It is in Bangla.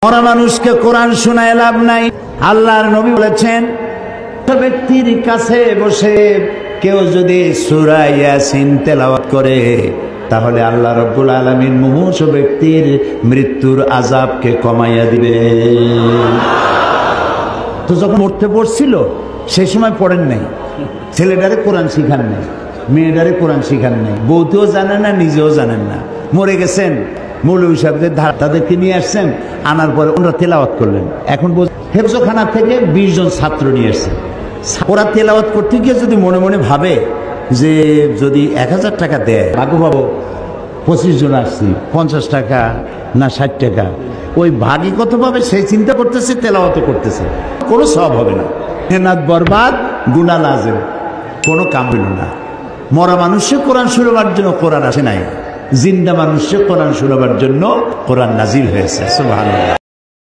মরা মানুষকে কোরআন শোনায় লাভ নাই। আল্লাহর নবী বলেছেন, ব্যক্তির কাছে বসে কেউ যদি সূরা ইয়াসিন তেলাওয়াত করে তাহলে আল্লাহ রাব্বুল আলামিন মুমূর্ষ ব্যক্তির মৃত্যুর আযাবকে কমাইয়া দিবে। তো যখন মরতে পড়ছিল সেই সময় পড়েন নাই, ছেলেটারে কোরআন শিখান নাই, মেয়েটারে কোরআন শিখান নাই, বউতেও জানেন না, নিজেও জানেন না। মরে গেছেন, মৌলভী সাহেবদের তাদেরকে নিয়ে আসছেন, আনার পরে ওনারা তেলাওয়াত করলেন। এখন হেফজখানা থেকে 20 জন ছাত্র নিয়ে আসছেন। ওরা তেলাওয়াত করতে গিয়ে যদি মনে মনে ভাবে যে যদি 1000 টাকা দেয় ভাগু পাবো, 25 জন আসছি, 50 টাকা না 60 টাকা, ওই ভাগই কত পাবে সেই চিন্তা করতেছে, তেলাওয়াত করতেছে, কোনো সব হবে না, মেহনত বরবাদ, গুনাহ লাজেম, কোনো কাম হইল না। মরা মানুষকে কোরআন শোনাবার জন্য কোরআন আসে নাই, জিন্দা মানুষকে কোরআন শোনাবার জন্য কোরআন নাজিল হয়েছে। সুবহানাল্লাহ।